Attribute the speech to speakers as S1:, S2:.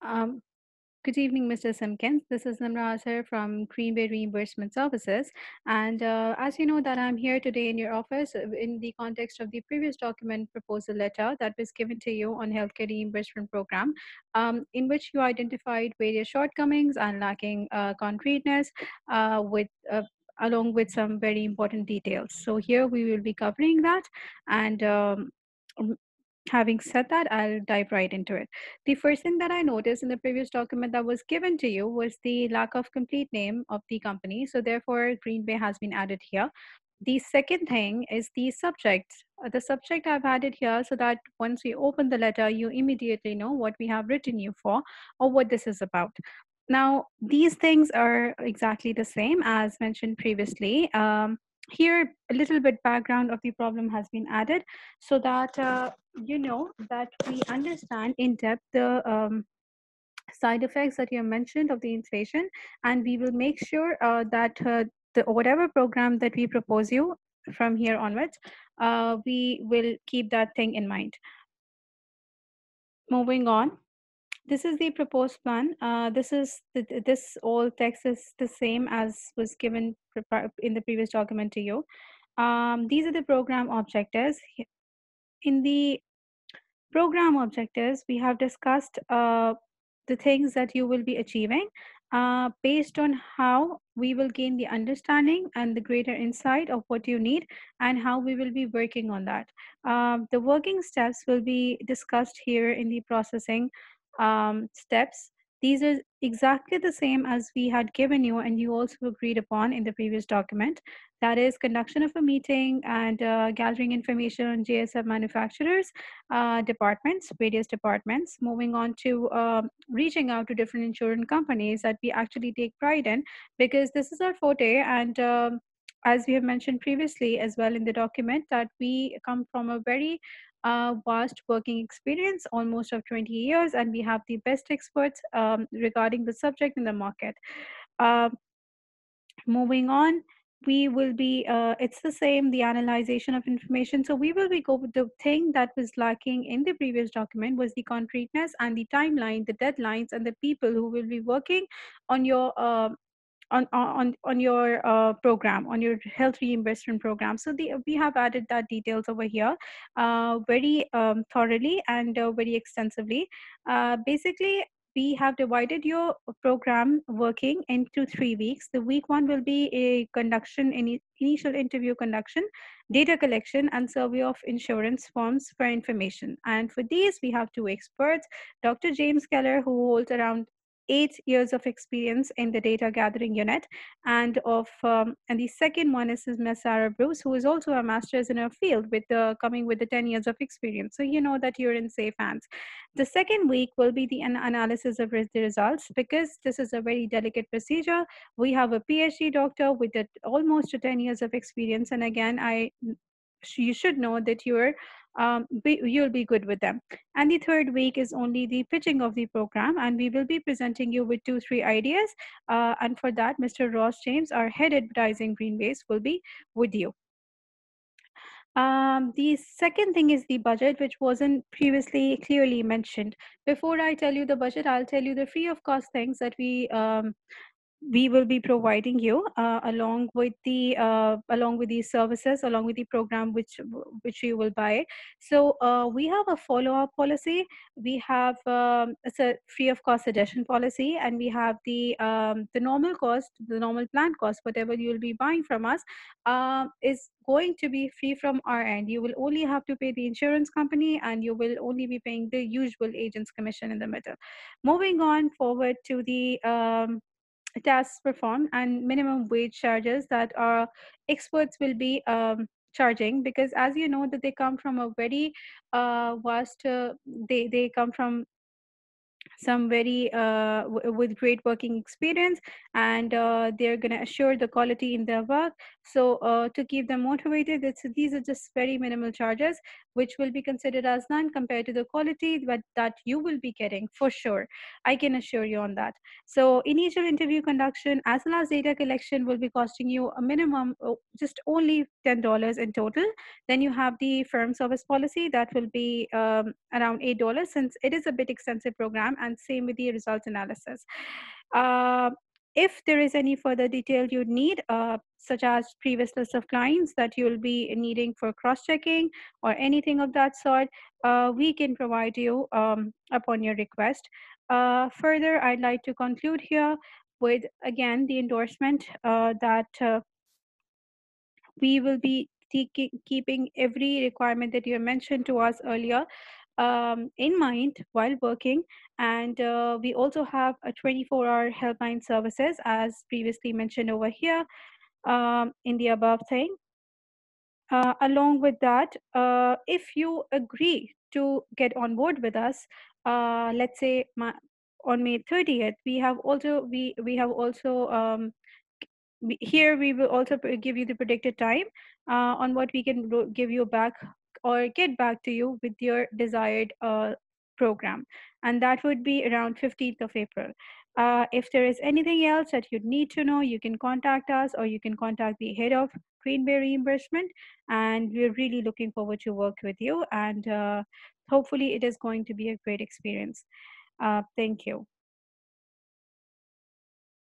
S1: Um, Good evening, Mr. Simpkins. This is Nimra here from Greenbay Reimbursement Services. And as you know that I'm here today in your office in the context of the previous document proposal letter that was given to you on healthcare reimbursement program, in which you identified various shortcomings and lacking concreteness with along with some very important details. So here we will be covering that and having said that, I'll dive right into it. The first thing that I noticed in the previous document that was given to you was the lack of complete name of the company. So therefore, Green Bay has been added here. The second thing is the subject. The subject I've added here so that once we open the letter, you immediately know what we have written you for or what this is about. Now, these things are exactly the same as mentioned previously. Here, a little bit background of the problem has been added so that you know that we understand in depth the side effects that you mentioned of the inflation, and we will make sure that the whatever program that we propose you from here onwards, we will keep that thing in mind. Moving on, this is the proposed plan. This all text is the same as was given in the previous document to you. These are the program objectives. In the program objectives, we have discussed the things that you will be achieving based on how we will gain the understanding and the greater insight of what you need and how we will be working on that. The working steps will be discussed here in the processing steps. These are exactly the same as we had given you and you also agreed upon in the previous document. That is conduction of a meeting and gathering information on JSF manufacturers, departments, various departments. Moving on to reaching out to different insurance companies that we actually take pride in because this is our forte. And as we have mentioned previously as well in the document, that we come from a very vast working experience, almost of 20 years, and we have the best experts regarding the subject in the market. Uh, Moving on, we will be it's the same, the analyzation of information. So we will be go with the thing that was lacking in the previous document was the concreteness and the timeline, the deadlines, and the people who will be working on your on your program, on your health reimbursement program. So we have added that details over here very thoroughly and very extensively. Basically, we have divided your program working into 3 weeks. The week one will be a conduction, initial interview conduction, data collection, and survey of insurance forms for information. And for these, we have two experts, Dr. James Keller, who holds around 8 years of experience in the data gathering unit, and the second one is Ms. Sarah Bruce, who is also a master's in her field with coming with the 10 years of experience. So you know that you're in safe hands. The second week will be the analysis of the results because this is a very delicate procedure. We have a PhD doctor with almost 10 years of experience, and again, you should know that you'll be good with them. And the third week is only the pitching of the program, and we will be presenting you with 2-3 ideas. And for that, Mr. Ross James, our head advertising Greenways, will be with you. The second thing is the budget, which wasn't previously clearly mentioned. Before I tell you the budget, I'll tell you the free of cost things that we will be providing you along with these services, along with the program which you will buy. So we have a follow-up policy, we have it's a free of cost suggestion policy, and we have the normal cost, the normal plan cost, whatever you will be buying from us is going to be free from our end. You will only have to pay the insurance company, and you will only be paying the usual agent's commission in the middle. Moving on forward to the tasks performed and minimum wage charges that our experts will be charging, because as you know that they come from a very vast they come from some very with great working experience, and they're going to assure the quality in their work. So to keep them motivated, these are just very minimal charges, which will be considered as none compared to the quality that you will be getting for sure. I can assure you on that. So initial interview conduction as well as data collection will be costing you a minimum just only $10 in total. Then you have the firm service policy that will be around $8, since it is a bit extensive program, and same with the results analysis. Uh, if there is any further detail you need, such as previous list of clients that you'll be needing for cross-checking or anything of that sort, we can provide you upon your request. Further, I'd like to conclude here with, again, the endorsement that we will be keeping every requirement that you mentioned to us earlier in mind while working. And we also have a 24-hour helpline services, as previously mentioned over here in the above thing. Along with that, if you agree to get on board with us, let's say on May 30th, we have also here we will also give you the predicted time on what we can give you back or get back to you with your desired program, and that would be around 15th of April. If there is anything else that you need to know, you can contact us, or you can contact the head of Greenbay Reimbursement, and we're really looking forward to work with you, and hopefully it is going to be a great experience. Thank you.